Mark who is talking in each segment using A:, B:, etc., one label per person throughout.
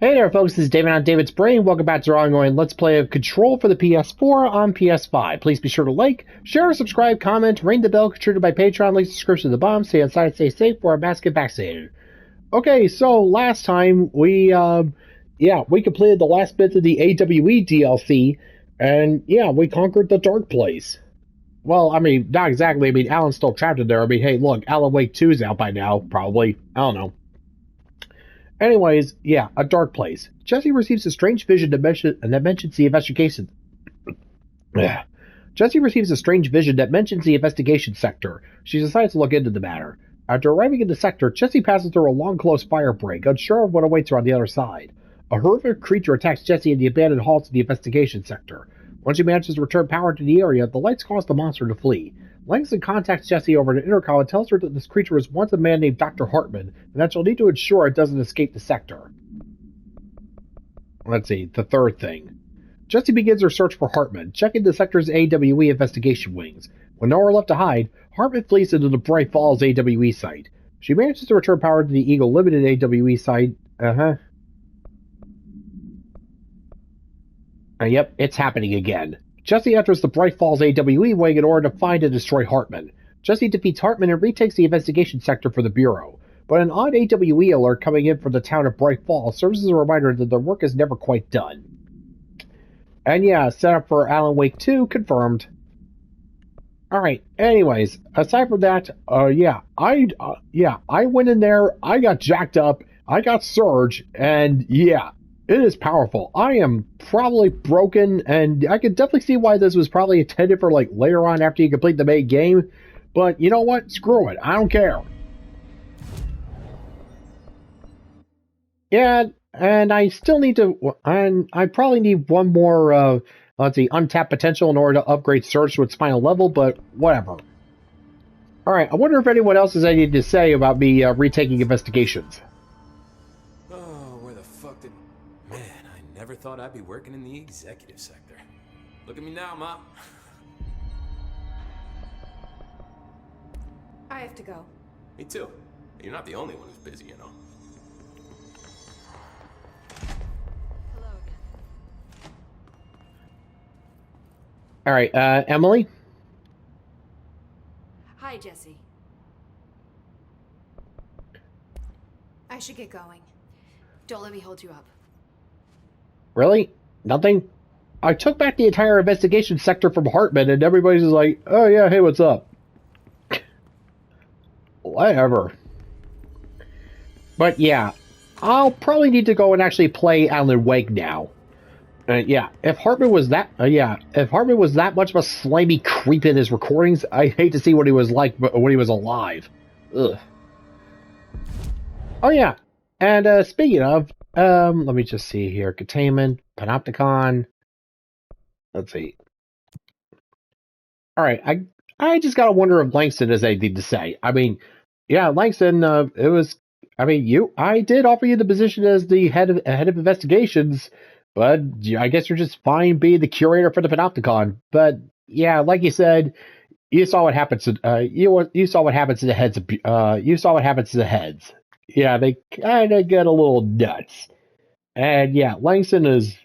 A: Hey there folks, this is David on David's Brain. Welcome back to our ongoing Let's Play of Control for the PS4 on PS5. Please be sure to like, share, subscribe, comment, ring the bell, contributed by Patreon, links in the description of the bomb. Stay inside, stay safe, wear a mask, get vaccinated. Okay, so last time we completed the last bit of the AWE DLC, and yeah, we conquered the Dark Place. Well, I mean, not exactly. I mean, Alan's still trapped in there. I mean, hey, look, Alan Wake 2 is out by now, probably. I don't know. Anyways, yeah, a dark place. Jesse receives a strange vision that mentions the investigation. Yeah. Jesse receives a strange vision that mentions the investigation sector. She decides to look into the matter. After arriving in the sector, Jesse passes through a long, close fire break, unsure of what awaits her on the other side. A horrific creature attacks Jesse in the abandoned halls of the investigation sector. When she manages to return power to the area, the lights cause the monster to flee. Langston contacts Jessie over an intercom and tells her that this creature was once a man named Dr. Hartman, and that she'll need to ensure it doesn't escape the sector. Let's see, the third thing. Jessie begins her search for Hartman, checking the sector's AWE investigation wings. When nowhere left to hide, Hartman flees into the Bright Falls AWE site. She manages to return power to the Eagle Limited AWE site. Yep, it's happening again. Jesse enters the Bright Falls AWE wing in order to find and destroy Hartman. Jesse defeats Hartman and retakes the investigation sector for the Bureau. But an odd AWE alert coming in from the town of Bright Falls serves as a reminder that their work is never quite done. And yeah, setup for Alan Wake 2 confirmed. Alright, anyways, aside from that, I went in there, I got jacked up, I got Surge, and yeah, it is powerful. I am probably broken, and I can definitely see why this was probably intended for like later on after you complete the main game. But you know what? Screw it. I don't care. Yeah, and I still need to, and I probably need one more, let's see, untapped potential in order to upgrade Surge to its final level, but whatever. Alright, I wonder if anyone else has anything to say about me retaking investigations.
B: Never thought I'd be working in the executive sector. Look at me now, Ma.
C: I have to go.
B: Me too. You're not the only one who's busy, you know.
C: Hello again.
A: Alright, Emily?
C: Hi, Jesse. I should get going. Don't let me hold you up.
A: Really? Nothing? I took back the entire investigation sector from Hartman, and everybody's just like, oh yeah, hey, what's up? Whatever. But yeah, I'll probably need to go and actually play Alan Wake now. Yeah, if Hartman was that much of a slimy creep in his recordings, I hate to see what he was like when he was alive. Ugh. Oh yeah, and speaking of, let me just see here. Containment, Panopticon. Let's see. Alright, I just gotta wonder if Langston has anything to say. I mean, yeah, Langston, I did offer you the position as the head of investigations, but I guess you're just fine being the curator for the Panopticon. But yeah, like you said, you saw what happens to you saw what happens to the heads you saw what happens to the heads. Yeah, they kind of get a little nuts. And yeah, Langston is,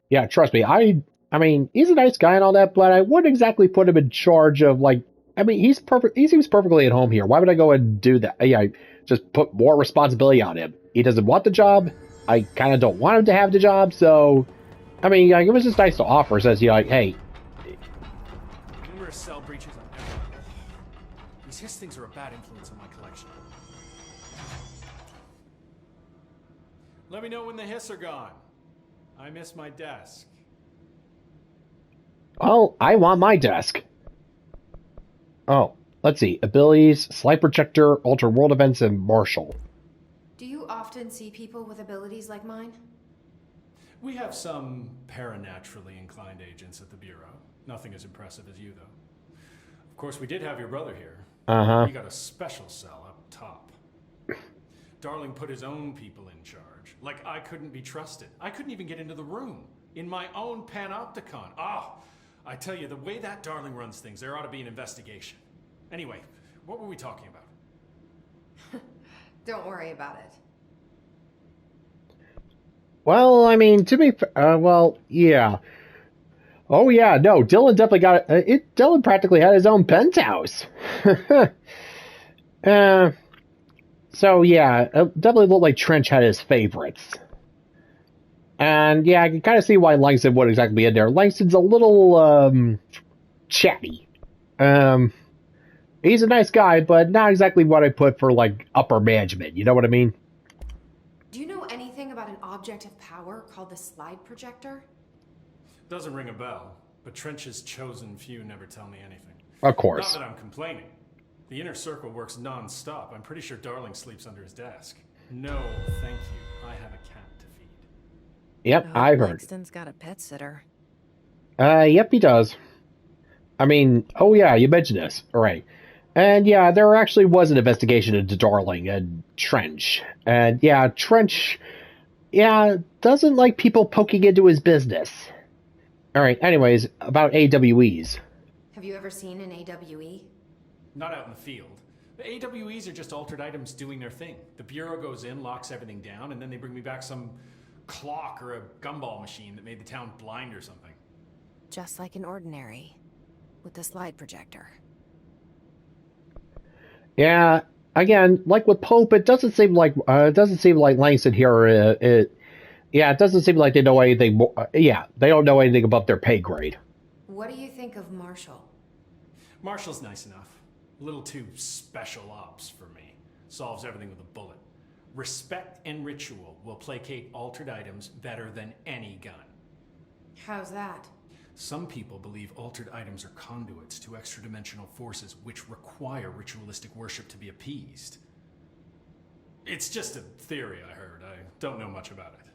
A: yeah, trust me, I mean, he's a nice guy and all that, but I wouldn't exactly put him in charge of, like, I mean, he's perfect, he seems perfectly at home here. Why would I go and do that? Yeah, just put more responsibility on him. He doesn't want the job. I kind of don't want him to have the job, so, I mean, like, it was just nice to offer, says, you know, like, hey.
D: Numerous cell breaches on every level. These hiss things are a bad influence on my collection. Let me know when the hiss are gone. I miss my desk.
A: Well, I want my desk. Oh, let's see. Abilities, Slide Projector, Alter World Events, and Marshall.
C: Do you often see people with abilities like mine?
D: We have some paranaturally inclined agents at the Bureau. Nothing as impressive as you, though. Of course, we did have your brother here.
A: Uh-huh.
D: He got a special cell up top. Darling put his own people in charge. Like I couldn't be trusted. I couldn't even get into the room. In my own panopticon. I tell you, the way that Darling runs things, there ought to be an investigation. Anyway, what were we talking about?
C: Don't worry about it.
A: Well, I mean, to be, well, yeah. Oh yeah, no, Dylan definitely got it. Dylan practically had his own penthouse. uh, so yeah, it definitely looked like Trench had his favorites. And yeah, I can kind of see why Langston would exactly be in there. Langston's a little chatty. He's a nice guy, but not exactly what I put for like upper management. You know what I mean?
C: Do you know anything about an object of power called the Slide Projector?
D: Doesn't ring a bell, but Trench's chosen few never tell me anything.
A: Of course.
D: Not that I'm complaining. The inner circle works non-stop. I'm pretty sure Darling sleeps under his desk. No, thank you. I have a cat to feed.
A: Yep, I've heard.
E: Langston's got a pet sitter.
A: Yep, he does. I mean, oh yeah, you mentioned this. All right. And yeah, there actually was an investigation into Darling and Trench. And yeah, Trench, yeah, doesn't like people poking into his business. Alright, anyways, about AWEs.
C: Have you ever seen an AWE?
D: Not out in the field. The AWEs are just altered items doing their thing. The Bureau goes in, locks everything down, and then they bring me back some clock or a gumball machine that made the town blind or something.
E: Just like an ordinary. With the slide projector.
A: Yeah, again, like with Pope, it doesn't seem like Langston here. It doesn't seem like they know anything. They don't know anything above their pay grade.
C: What do you think of Marshall?
D: Marshall's nice enough. A little too special ops for me. Solves everything with a bullet. Respect and ritual will placate altered items better than any gun.
C: How's that?
D: Some people believe altered items are conduits to extra-dimensional forces which require ritualistic worship to be appeased. It's just a theory I heard. I don't know much about it.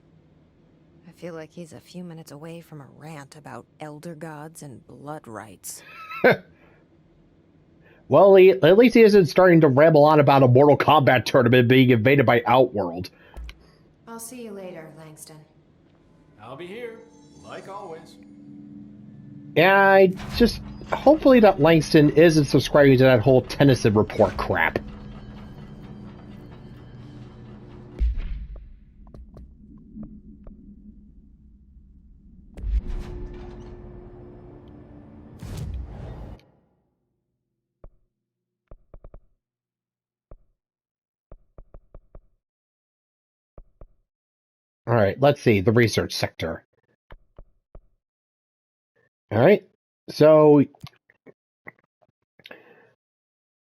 E: I feel like he's a few minutes away from a rant about elder gods and blood rites.
A: Well, at least he isn't starting to ramble on about a Mortal Kombat tournament being invaded by Outworld.
C: I'll see you later, Langston.
D: I'll be here, like always.
A: Yeah, I just... Hopefully that Langston isn't subscribing to that whole Tennyson report crap. Alright, let's see. The research sector. Alright, so...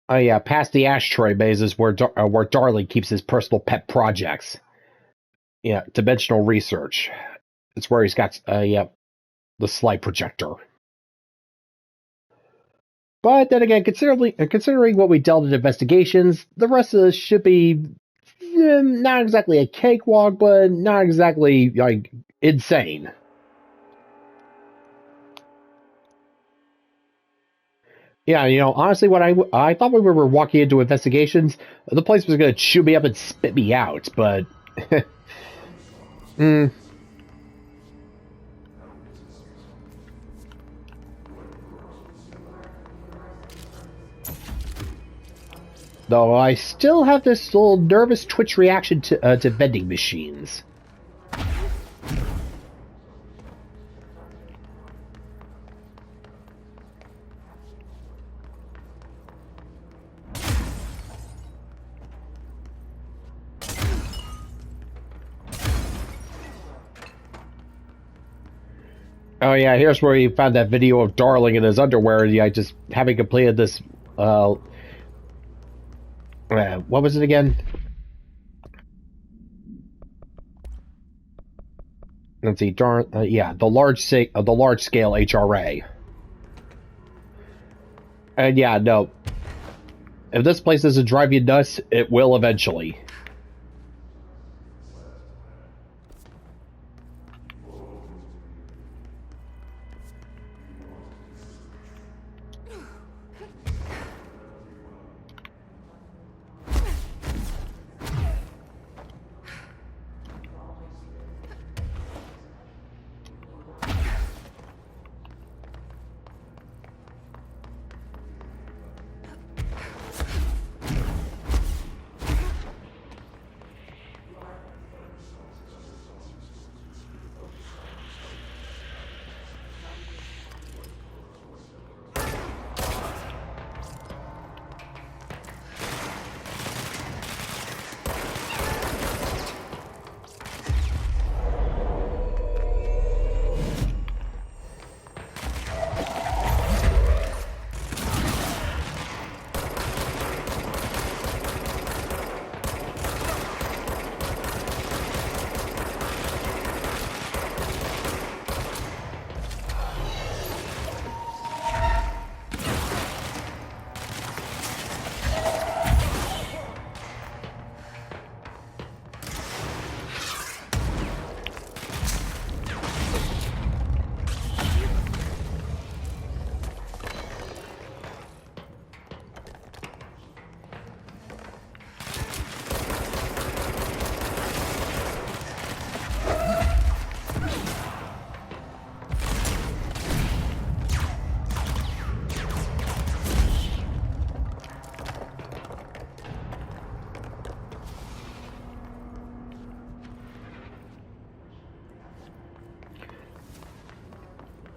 A: Oh yeah, past the Ashtray Maze is where Darling keeps his personal pet projects. Yeah, dimensional research. It's where he's got, the Slide Projector. But then again, considering what we dealt in investigations, the rest of this should be not exactly a cakewalk, but not exactly, like, insane. Yeah, you know, honestly, when I thought when we were walking into investigations, the place was going to chew me up and spit me out, but... Though I still have this little nervous twitch reaction to vending machines. Oh yeah, here's where you found that video of Darling in his underwear, yeah, just having completed this, what was it again? Let's see, the large scale HRA. And yeah, no. If this place doesn't drive you nuts, it will eventually.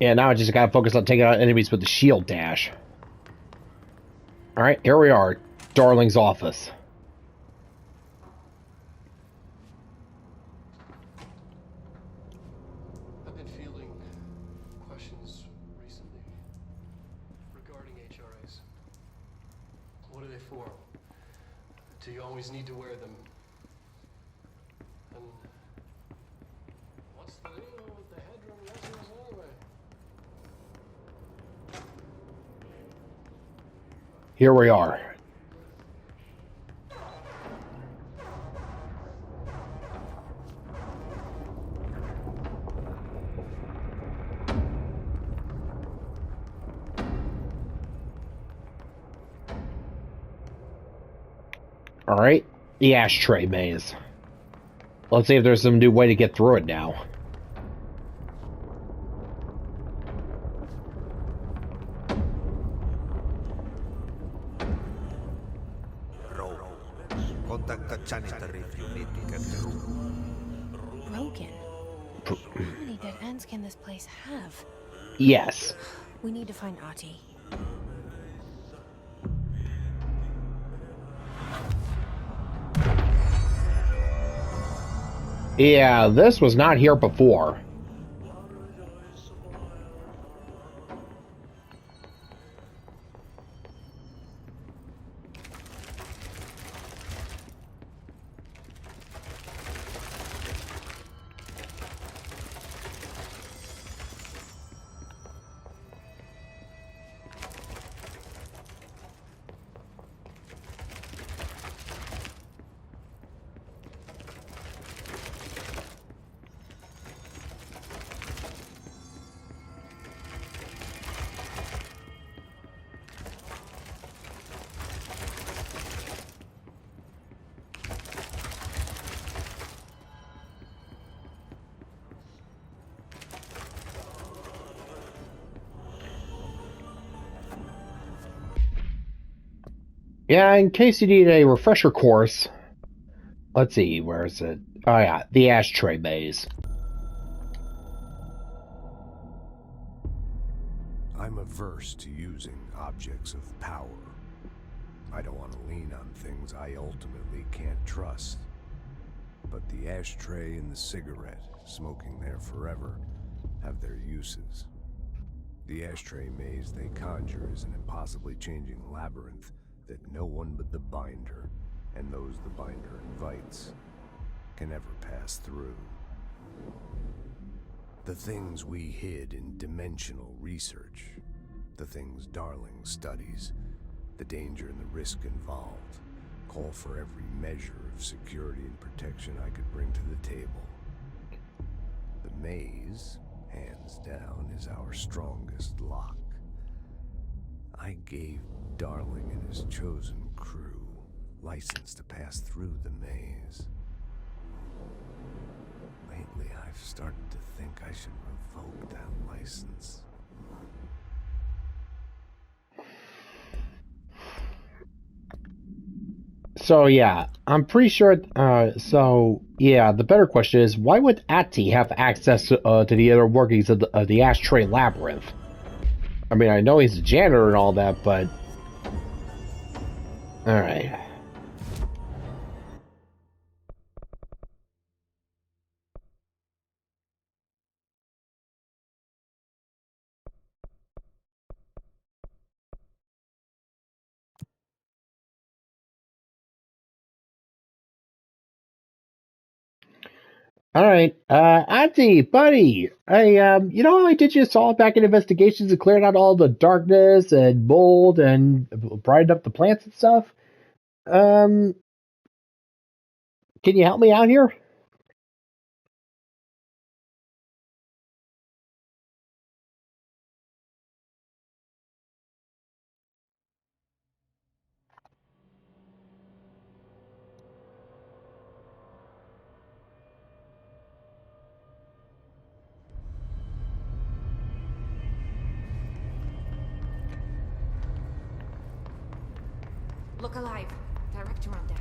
A: Yeah, now I just gotta focus on taking out enemies with the shield dash. Alright, here we are. Darling's office.
F: I've been fielding questions recently regarding HRAs. What are they for? Do you always need to wear them? And what's the deal with the headroom lessons anyway?
A: Here we are. Alright, the Ashtray Maze. Let's see if there's some new way to get through it now.
G: Contact the janitor if you need to get through.
E: Broken. How many dead ends can this place have?
A: Yes.
E: We need to find Ahti.
A: Yeah, this was not here before. Yeah, in case you need a refresher course, let's see, where is it? Oh yeah, the Ashtray Maze.
G: I'm averse to using objects of power. I don't want to lean on things I ultimately can't trust. But the ashtray and the cigarette, smoking there forever, have their uses. The Ashtray Maze they conjure is an impossibly changing labyrinth that no one but the Binder, and those the Binder invites, can ever pass through. The things we hid in dimensional research, the things Darling studies, the danger and the risk involved, call for every measure of security and protection I could bring to the table. The maze, hands down, is our strongest lock. I gave Darling and his chosen crew license to pass through the maze. Lately, I've started to think I should revoke that license.
A: So yeah, I'm pretty sure. So yeah, the better question is, why would Ahti have access to the other workings of the Ashtray Labyrinth? I mean, I know he's a janitor and all that, but all right. All right, Ahti, buddy, you know how I did you a solid back in investigations and cleared out all the darkness and mold and brightened up the plants and stuff? Can you help me out here?
C: Look alive. Director on deck.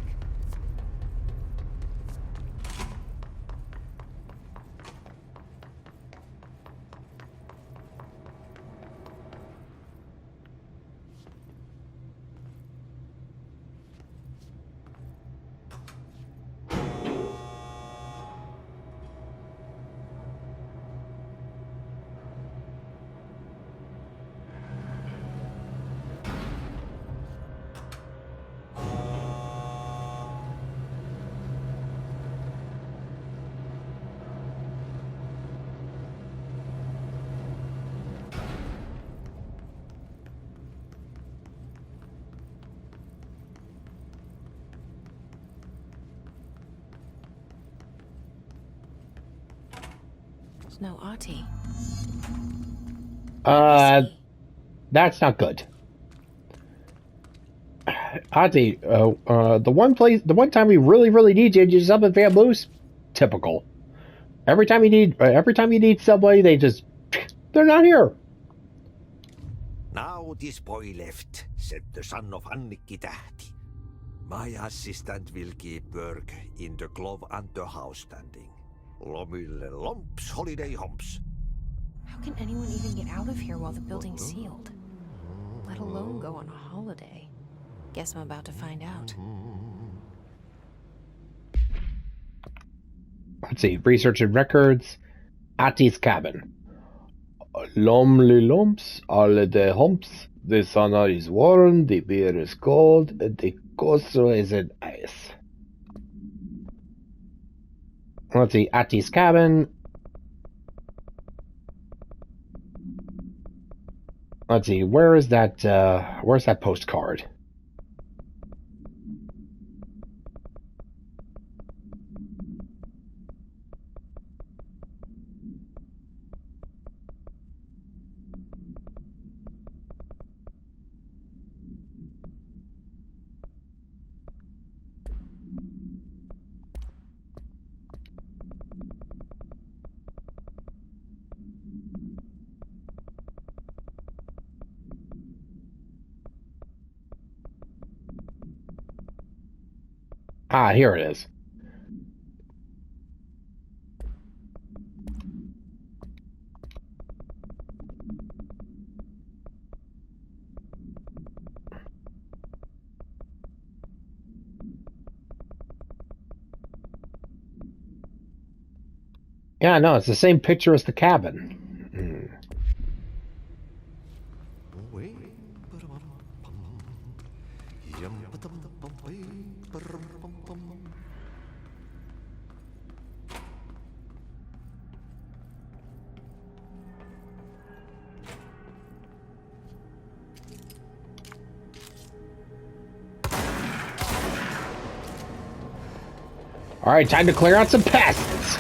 E: There's no Ahti.
A: That's not good. Ahti, the one time we really need you, just up and vamoose. Typical. Every time you need somebody, they're not here.
H: Now this boy left, said the son of Annikki Tähti. My assistant will keep work in the glove and the house standing. Lomille lomps, holiday humps.
E: How can anyone even get out of here while the building's sealed? Let alone go on a holiday. Guess I'm about to find out.
A: Let's see. Research and records. Ahti's cabin. Lomly lumps, all the humps. The sauna is warm, the beer is cold, and the coaster is in ice. Let's see. Ahti's cabin. Let's see. Where's that postcard? Ah, here it is. Yeah, no, it's the same picture as the cabin. All right, time to clear out some pests.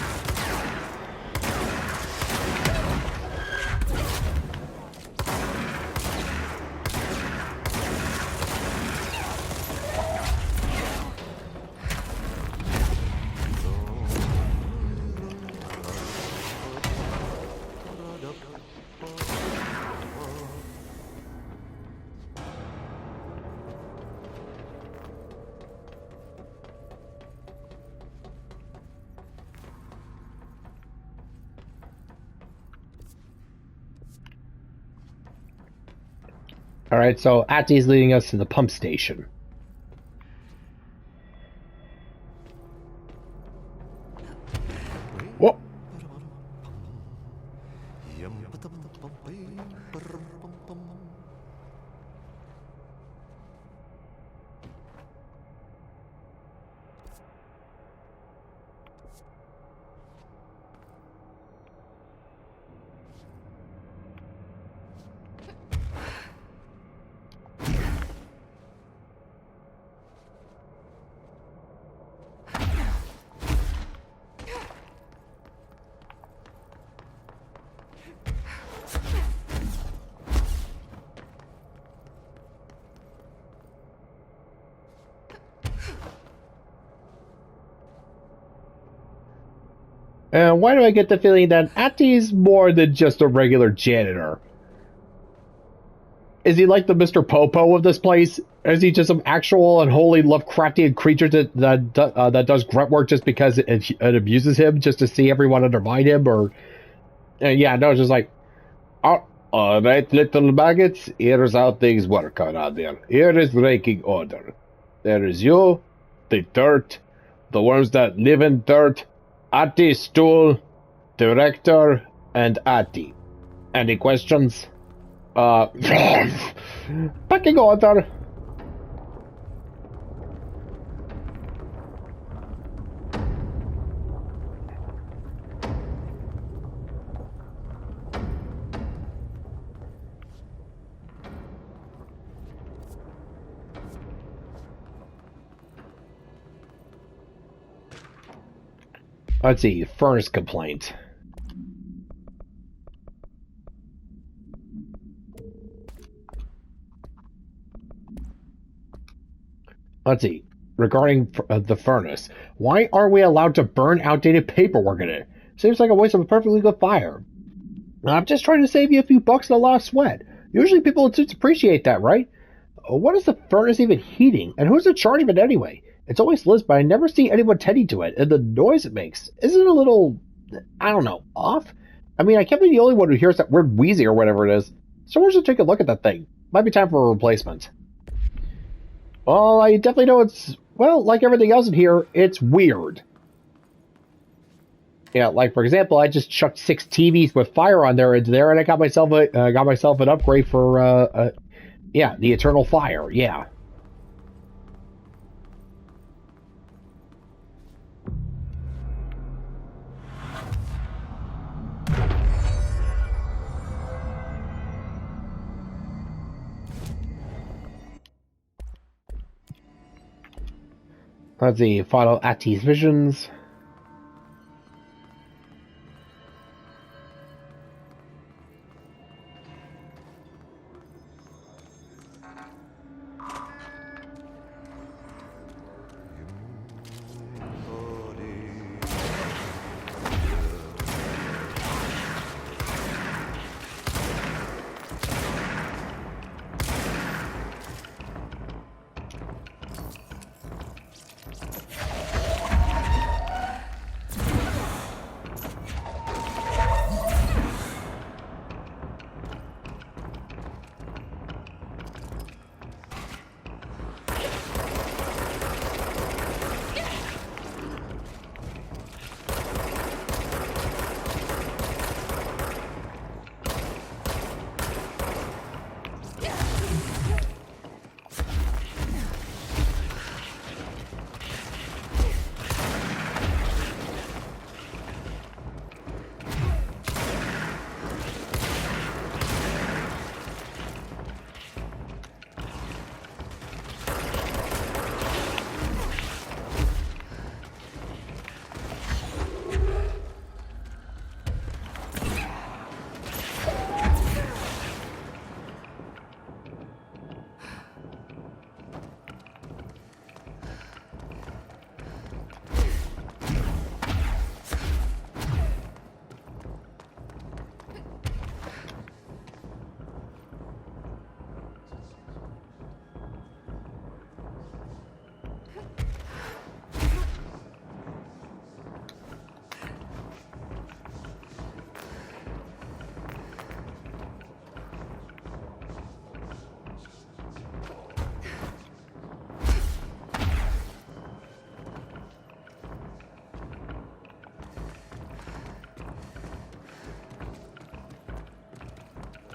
A: All right, so Ahti's leading us to the pump station. Whoa! And why do I get the feeling that Ahti's more than just a regular janitor? Is he like the Mr. Popo of this place? Is he just some actual unholy Lovecraftian creature that does grunt work just because it amuses him, just to see everyone undermine him? Or yeah, no, it's just like, oh, all right, little maggots, here's how things work around there. Here is ranking order. There is you, the dirt, the worms that live in dirt, Ahti Stool, Director, and Ahti. Any questions? Pecking order. Let's see, furnace complaint. Let's see. Regarding the furnace, why aren't we allowed to burn outdated paperwork in it? Seems like a waste of a perfectly good fire. I'm just trying to save you a few bucks and a lot of sweat. Usually people in suits appreciate that, right? What is the furnace even heating? And who's in charge of it anyway? It's always Liz, but I never see anyone tending to it, and the noise it makes. Isn't it a little, I don't know, off? I mean, I can't be the only one who hears that weird wheezy or whatever it is. Someone should take a look at that thing. Might be time for a replacement. Well, I definitely know it's, well, like everything else in here, it's weird. Yeah, like for example, I just chucked 6 TVs with fire on there into there, and I got myself an upgrade for yeah, the Eternal Fire. Yeah. Let's see, follow Ahti's visions.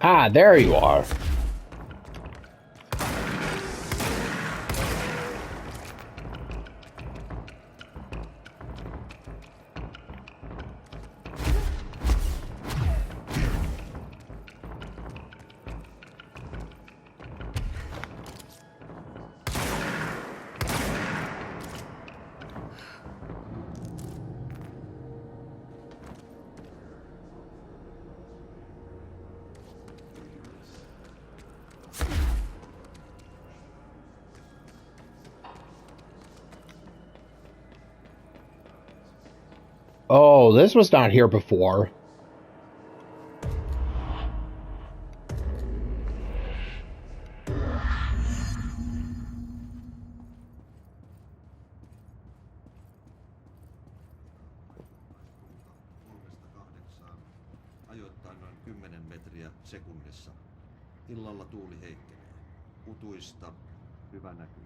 A: Ah, there you are. Oh, this was not here before.
H: Ajoittain noin 10 metriä sekunnissa. Illalla tuuli heikkenee. Utuista hyvä näky.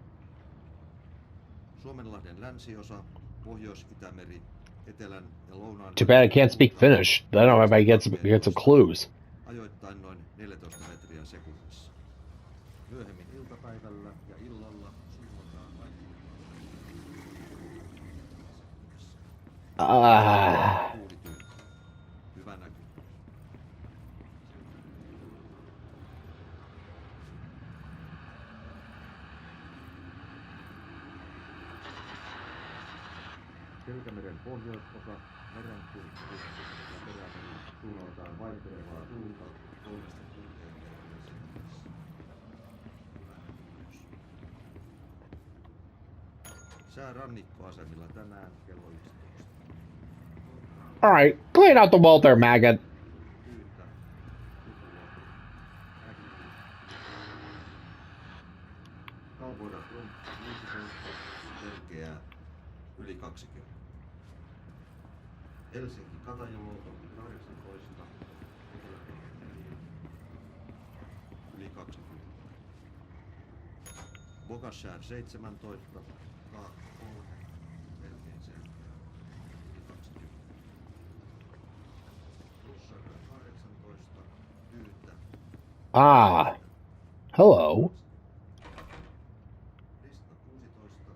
H: Suomenlahden länsiosa, Pohjois-Itämeri, etelän ja lounaan.
A: Too bad I can't speak Finnish. I don't know if I get some clues.
H: Ajoittain noin 14 metriä sekunnissa. Myöhemmin iltapäivällä ja illalla suunnataan hyvä näky. Selkämeren pohjoisosa, merenkurkku ja perämeri suunnataan vaihtelevaa suunta toisesta suuntaan.
I: Sää rannikkoasemilla tänään kello 11.
A: Alright, clean out the wall there, maggot.
I: Pyytää. Kaupoida Trump 15, selkeää, yli 20. Helsinki Katajaluoto 18, Etelä-Pohjanmaalla yli 20. Bogassär 17, Kaakko 3, melkein selkeää, yli 20. Russarö 18, Pyytä.
A: Ah, hello.
I: Lista 16,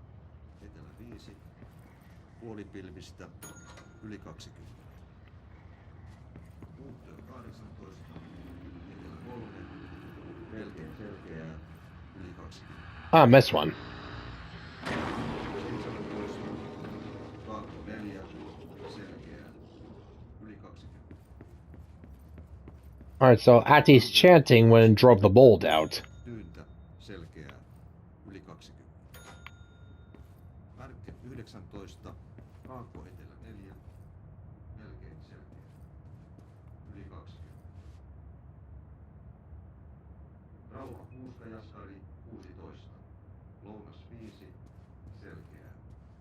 I: Etelä 5, puolipilvistä, yli 20. Muuttöö 18, Etelä 3, melkein selkeää, yli 20.
A: Ah, missed one.
I: 17, Kaakko 4, selkeää, yli 20.
A: Alright, so Ahti's chanting when drove the bolt out.
I: Tyyntä, selkeää, yli 20. Märkä 19, Kaakko Etelä 4, melkein selkeää, yli 20. Rauha Puuskajaskari 16, Lounas 5, selkeää,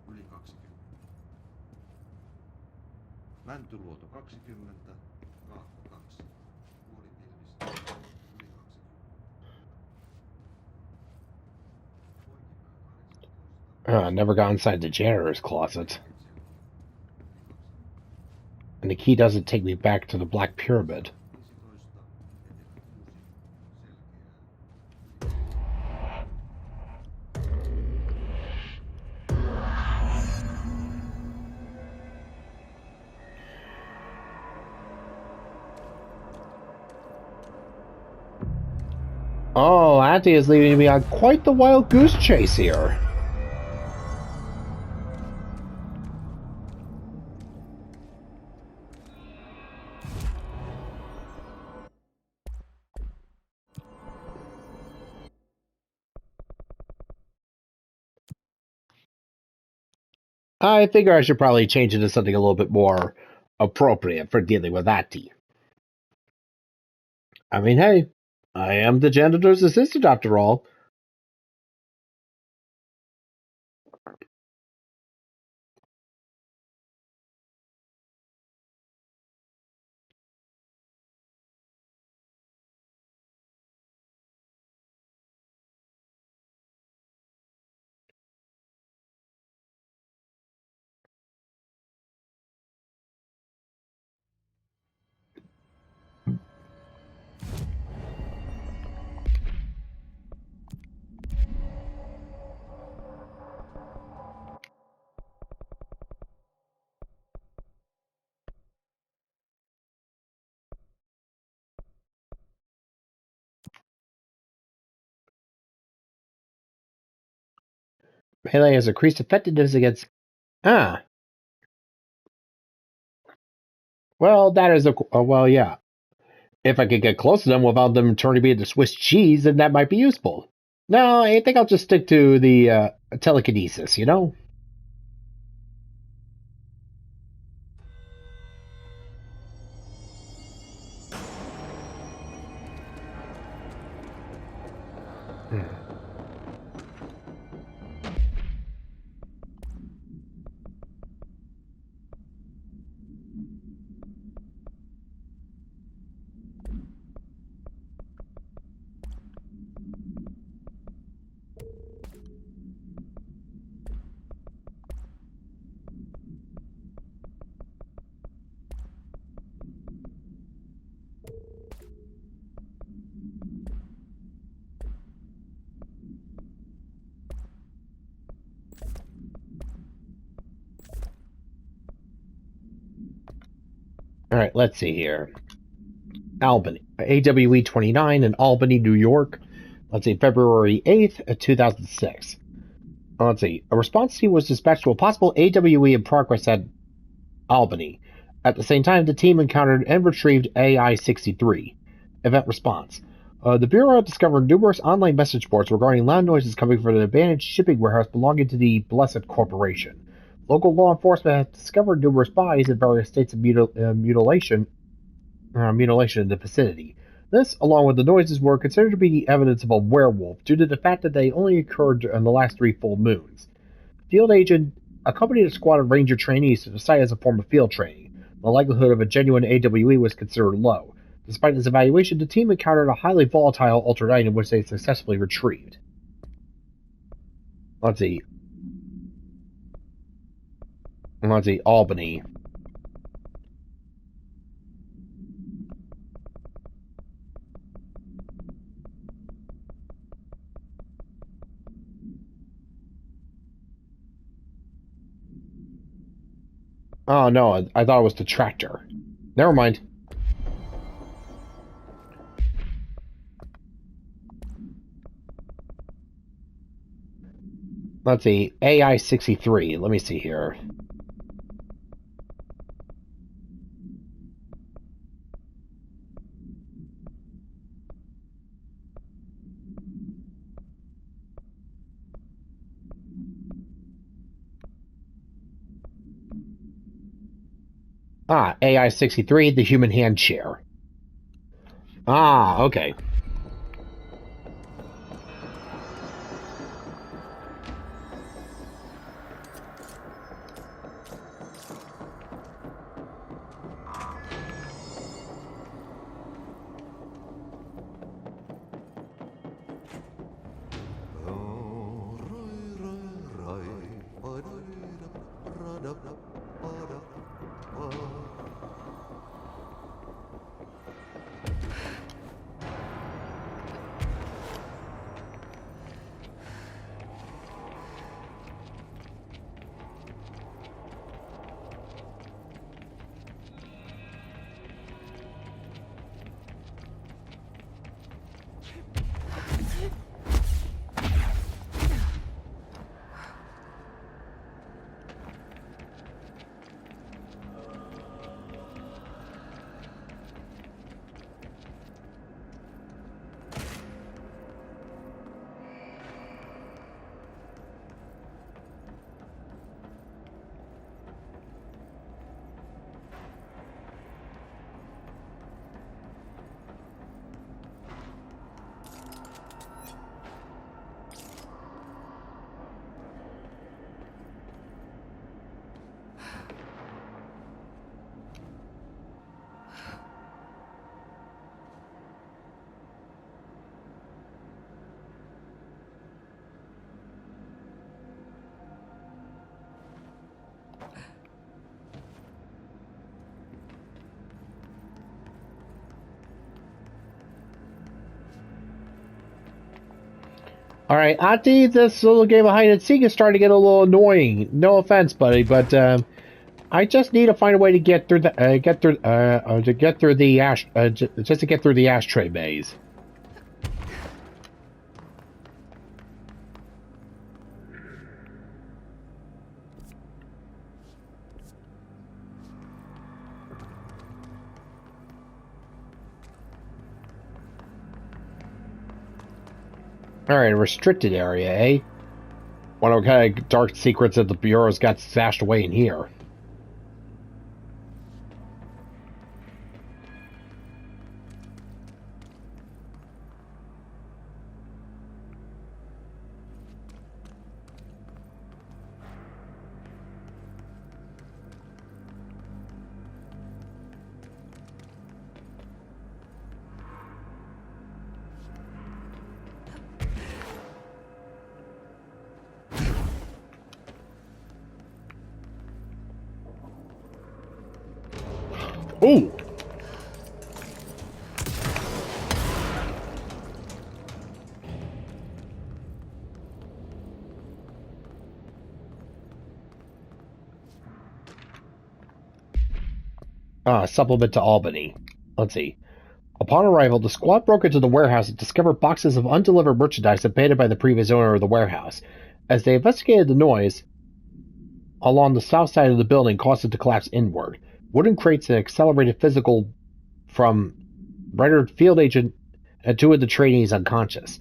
I: yli 20. Mäntyluoto 20, Kaakko 2, puolipilvistä, yli 20.
A: Never got inside the janitor's closet. And the key doesn't take me back to the Black Pyramid. Oh, Ahti is leading me on quite the wild goose chase here. I figure I should probably change it to something a little bit more appropriate for dealing with Ahti. I mean, hey, I am the janitor's assistant after all. Melee has increased effectiveness against... Ah. Well, that is a... well, yeah. If I could get close to them without them turning me into Swiss cheese, then that might be useful. No, I think I'll just stick to the telekinesis, you know? Alright, let's see here. Albany. AWE 29 in Albany, New York. Let's see, February 8th, 2006. Let's see. A response team was dispatched to a possible AWE in progress at Albany. At the same time, the team encountered and retrieved AI-63. Event response. The Bureau discovered numerous online message boards regarding loud noises coming from an abandoned shipping warehouse belonging to the Blessed Corporation. Local law enforcement has discovered numerous bodies in various states of mutilation in the vicinity. This, along with the noises, were considered to be evidence of a werewolf due to the fact that they only occurred in the last 3 full moons. Field agent accompanied a squad of ranger trainees to the site as a form of field training. The likelihood of a genuine AWE was considered low. Despite this evaluation, the team encountered a highly volatile altered item which they successfully retrieved. Let's see, Albany. Oh no, I thought it was the tractor. Never mind. Let's see, AI-63. Let me see here. AI-63, the human hand chair. Okay. Alright, Ahti, this little game of hide and seek is starting to get a little annoying. No offense, buddy, but I just need to find a way to get through the Ashtray Maze. Alright, a restricted area, eh? Wonder what kind of dark secrets that the Bureau's got stashed away in here. Ooh! Supplement to Albany. Let's see. Upon arrival, the squad broke into the warehouse and discovered boxes of undelivered merchandise abandoned by the previous owner of the warehouse. As they investigated the noise along the south side of the building caused it to collapse inward. Wooden crates and accelerated physical from rendered field agent and 2 of the trainees unconscious.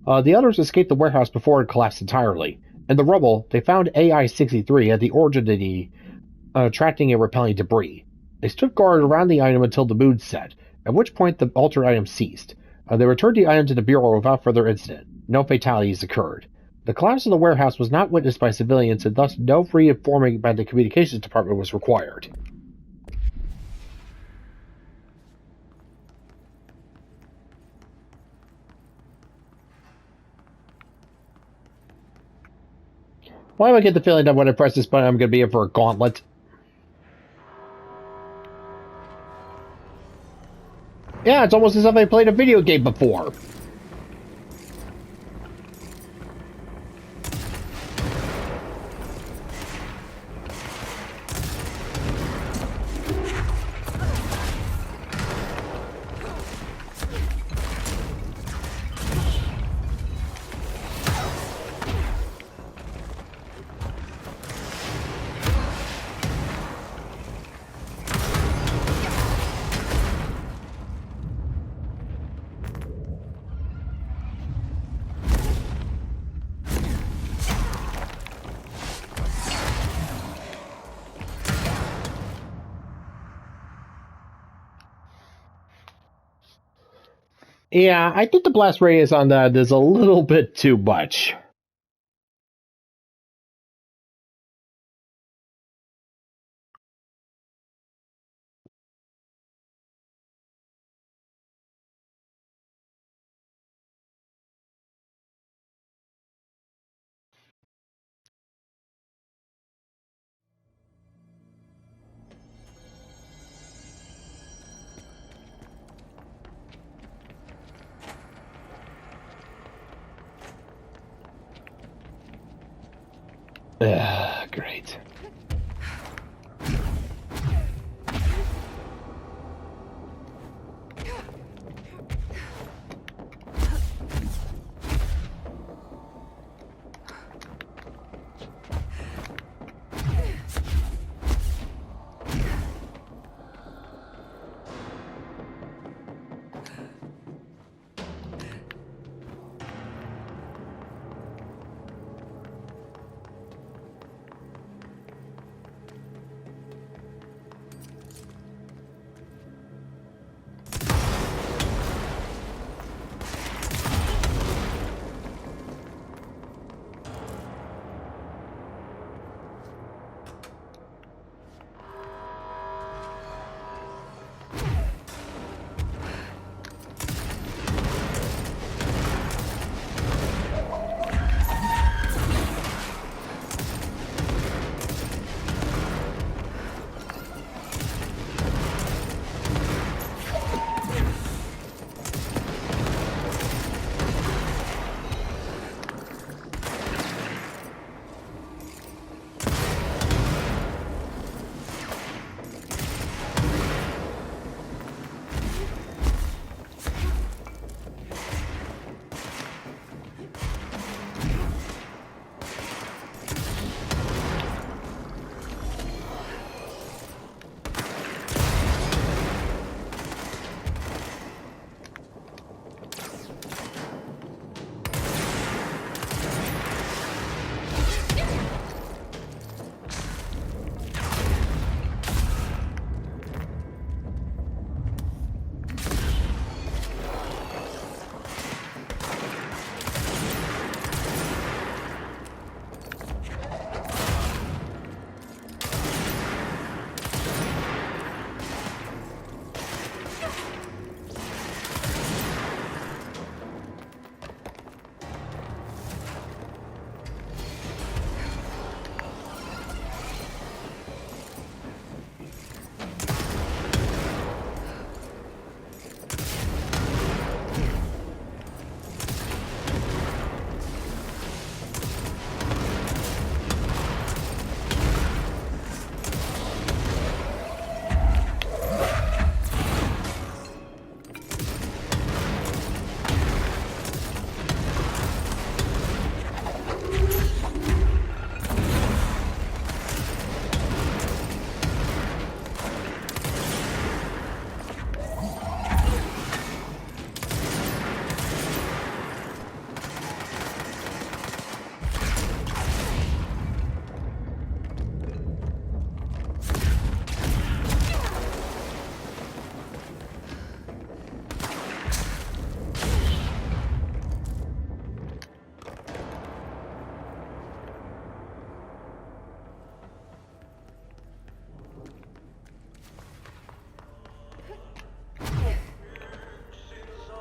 A: The others escaped the warehouse before it collapsed entirely. In the rubble, they found AI-63 at the origin of the attracting and repelling debris. They stood guard around the item until the moon set, at which point the altered item ceased. They returned the item to the Bureau without further incident. No fatalities occurred. The collapse of the warehouse was not witnessed by civilians, and thus no reinforming by the communications department was required. Why do I get the feeling that when I press this button, I'm going to be in for a gauntlet? Yeah, it's almost as if I played a video game before. Yeah, I think the blast radius on that is a little bit too much.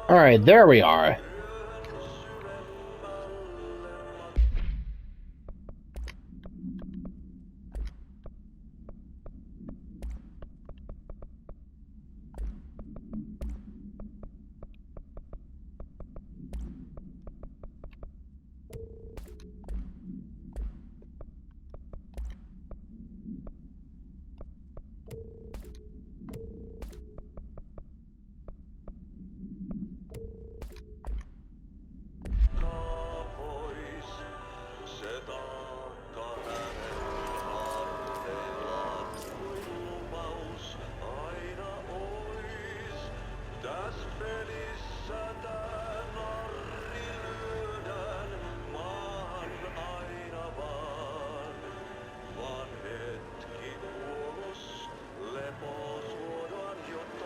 A: Alright, there we are.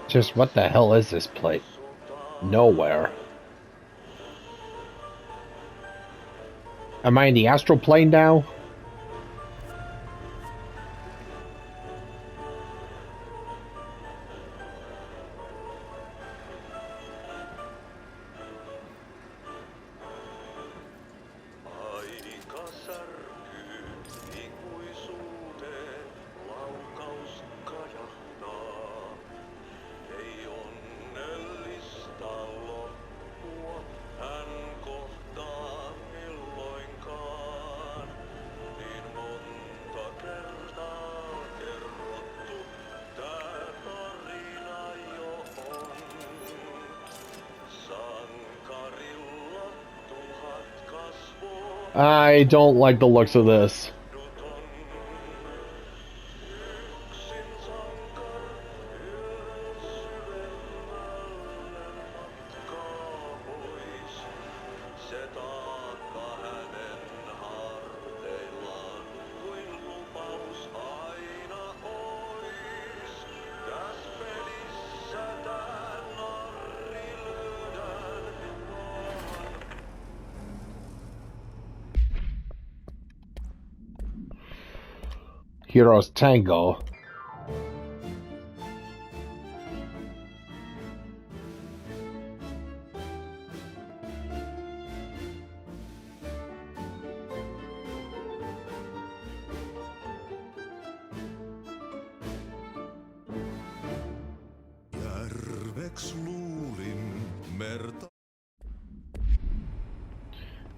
A: Just what the hell is this place? Nowhere. Am I in the astral plane now? I don't like the looks of this. Heroes Tango.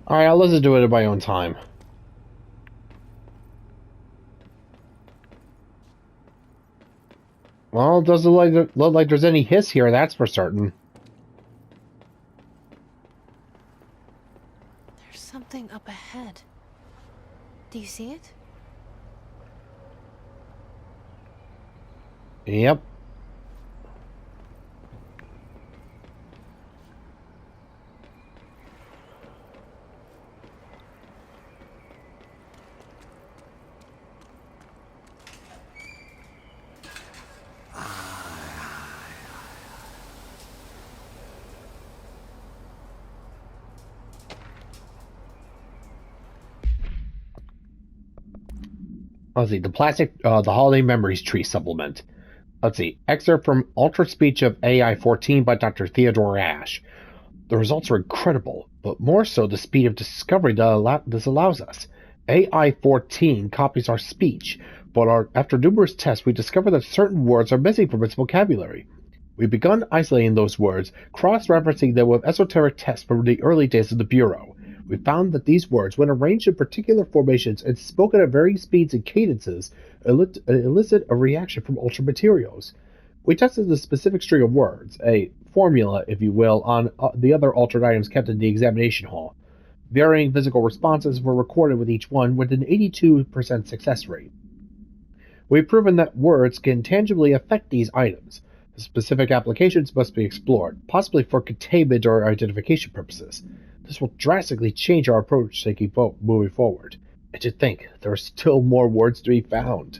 A: Alright, I'll listen to it at my own time. Well, it doesn't look like there's any hiss here, that's for certain.
E: There's something up ahead. Do you see it?
A: Yep. Let's see, the Holiday Memories Tree Supplement. Let's see, excerpt from Altered Speech of AI 14 by Dr. Theodore Ash. The results are incredible, but more so the speed of discovery this allows us. AI 14 copies our speech, but after numerous tests, we discover that certain words are missing from its vocabulary. We've begun isolating those words, cross-referencing them with esoteric tests from the early days of the Bureau. We found that these words, when arranged in particular formations and spoken at varying speeds and cadences, elicit a reaction from altered materials. We tested the specific string of words, a formula, if you will, on the other altered items kept in the examination hall. Varying physical responses were recorded with each one, with an 82% success rate. We've proven that words can tangibly affect these items. The specific applications must be explored, possibly for containment or identification purposes. This will drastically change our approach to moving forward. And to think, there are still more words to be found.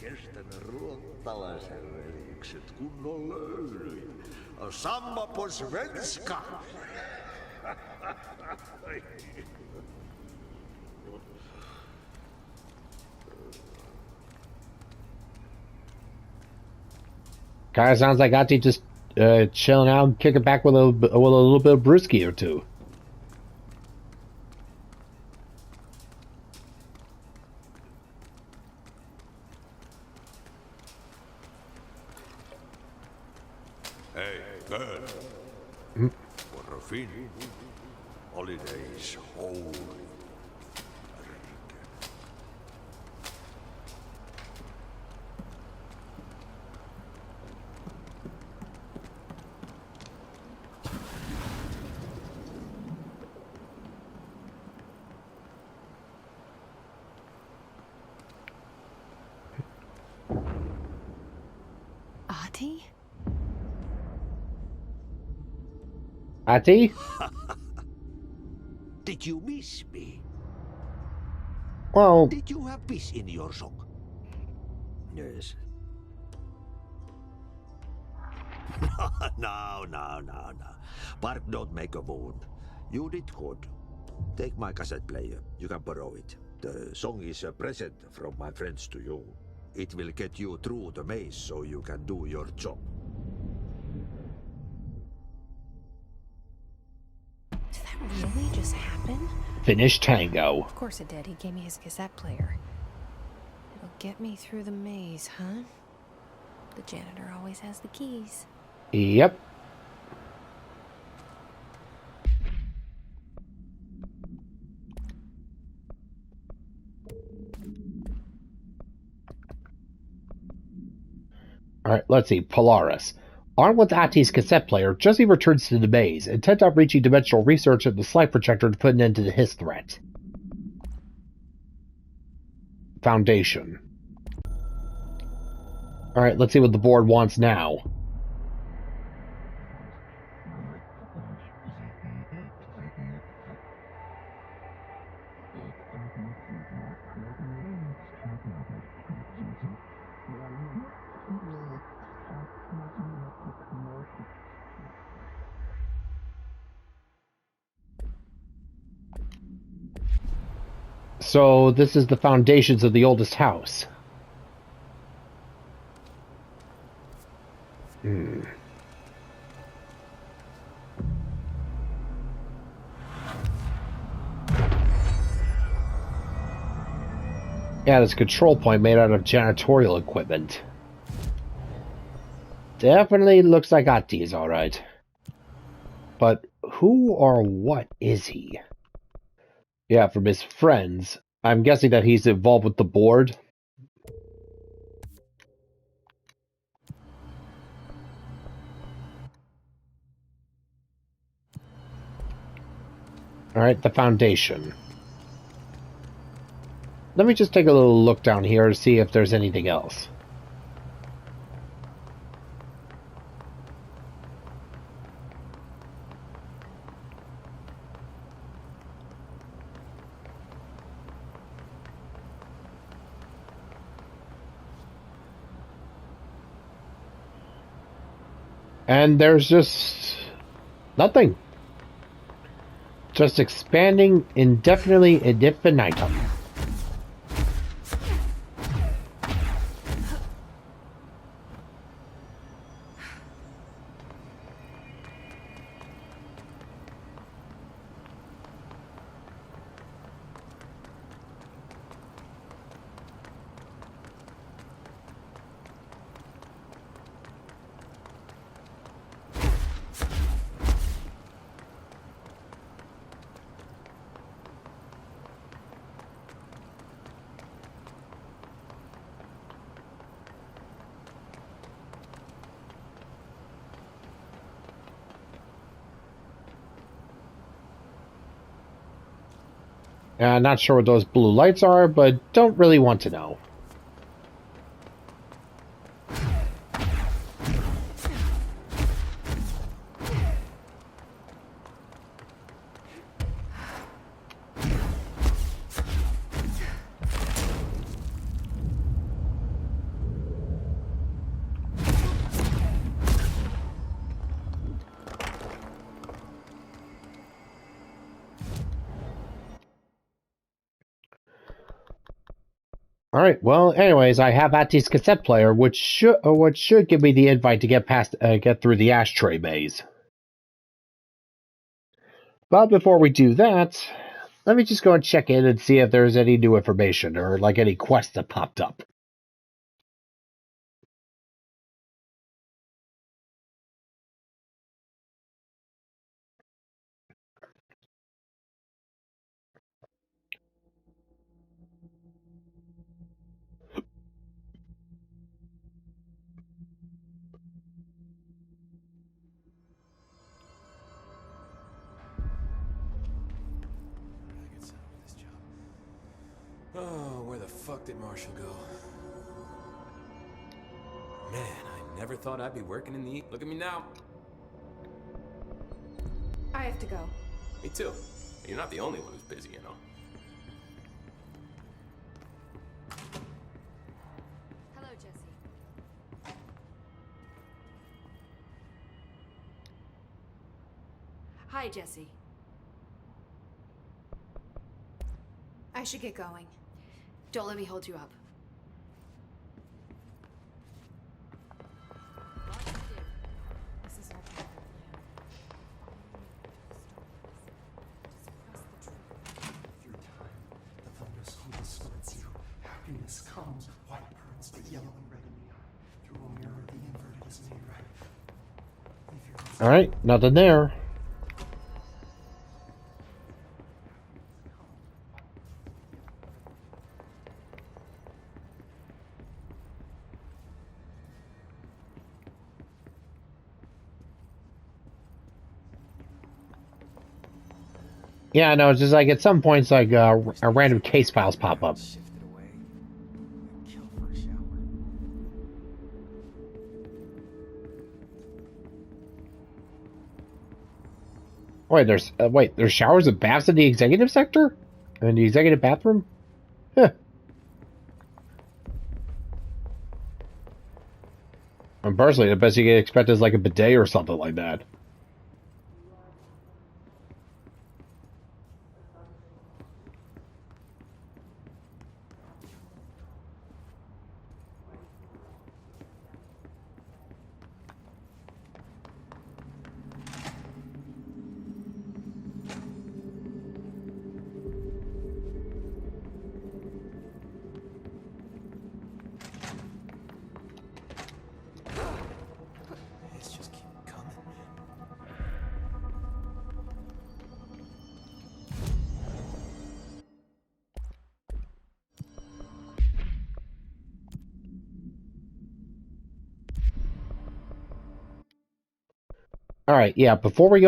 H: kestänyt ruottalaisen veljekset kunnon löylyin. Samma på svenska!
A: Kind of sounds like Ahti just chilling out, kicking back with a little bit of brewski or two.
H: Hey, girl. For a Finn, holidays holy.
E: Ahti?
A: Ahti?
H: Did you miss me?
A: Well,
H: Did you have peace in your song? Yes. No. Bark don't make a wound. You did good. Take my cassette player. You can borrow it. The song is a present from my friends to you. It will get you through the maze so you can do your job.
E: Did that really just happen?
A: Finnish Tango.
E: Of course it did. He gave me his cassette player. It'll get me through the maze, huh? The janitor always has the keys.
A: Yep. Alright, let's see. Polaris. Armed with Ahti's cassette player, Jesse returns to the maze, intent on reaching dimensional research at the Slide Projector to put an end to his threat. Foundation. Alright, let's see what the board wants now. So, this is the foundations of the oldest house. Yeah, this control point made out of janitorial equipment. Definitely looks like Ahti's alright. But who or what is he? Yeah, from his friends. I'm guessing that he's involved with the board. Alright, the foundation. Let me just take a little look down here to see if there's anything else. And there's just nothing. Just expanding indefinitely ad infinitum. Not sure what those blue lights are, but don't really want to know. All right. Well, anyways, I have Ahti's cassette player, which should give me the invite to get through the Ashtray Maze. But before we do that, let me just go and check in and see if there's any new information or like any quests that popped up.
B: Oh, where the fuck did Marshall go? Man, I never thought I'd be working in the... Look at me now.
C: I have to go.
B: Me too. You're not the only one who's busy, you know.
C: Hello, Jesse. Hi, Jesse. I should get going. Don't let me hold you up. This is our plan.
F: Through time, the thunder slowly splits you. Happiness comes, white burns to yellow and red in the eye. Through a mirror, the inverted is made right.
A: All right, nothing there. Yeah, no, it's just like at some points, like random case files pop up.
J: Shifted away. Kill for a shower.
A: There's showers and baths in the executive sector, in the executive bathroom. Huh. And personally, the best you can expect is like a bidet or something like that. All right, yeah. Before we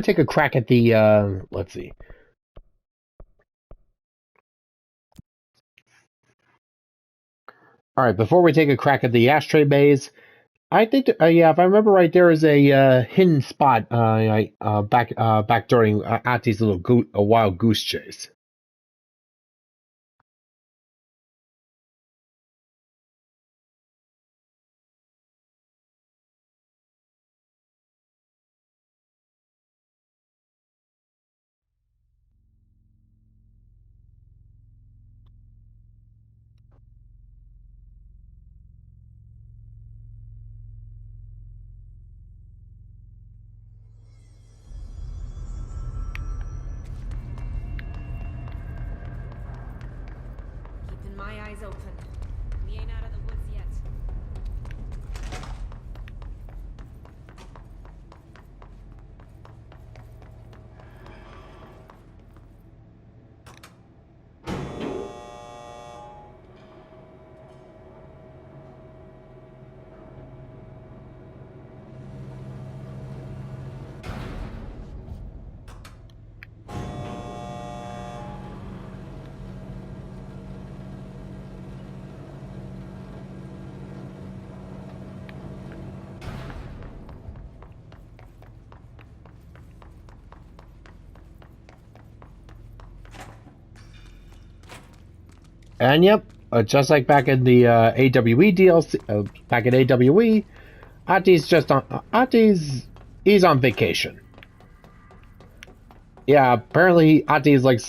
A: take a crack at the, let's see. All right, before we take a crack at the Ashtray Maze, I think, yeah, if I remember right, there is a hidden spot back during Ahti's little wild goose chase.
E: Keeping my eyes open. We ain't out of the woods yet.
A: And yep, just like back in the AWE DLC, back in AWE, he's on vacation. Yeah, apparently Ahti's like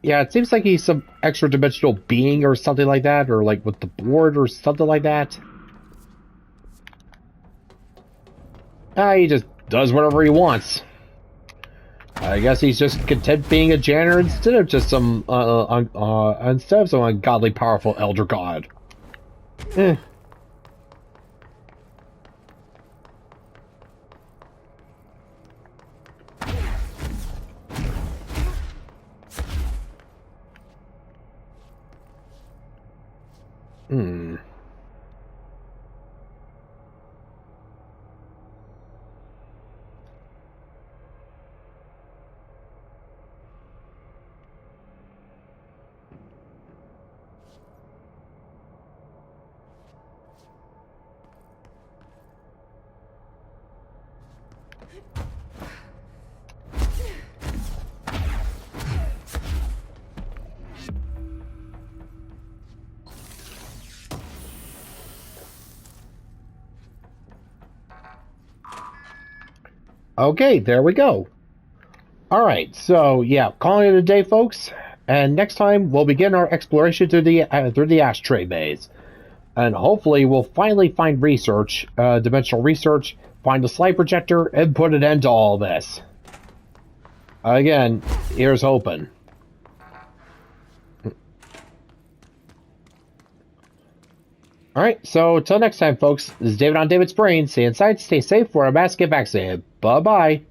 A: Yeah, it seems like he's some extra dimensional being or something like that, or like with the board or something like that. He just does whatever he wants. I guess he's just content being a janitor instead of just some ungodly powerful elder god. Eh. Hmm. Okay, there we go. Alright, so yeah, calling it a day, folks. And next time, we'll begin our exploration through the Ashtray Maze. And hopefully, we'll finally find research, dimensional research, find the Slide Projector, and put an end to all this. Again, here's hoping. Alright, so till next time, folks, this is David on David's Brain. Stay inside, stay safe, wear a mask, get vaccinated. Bye-bye.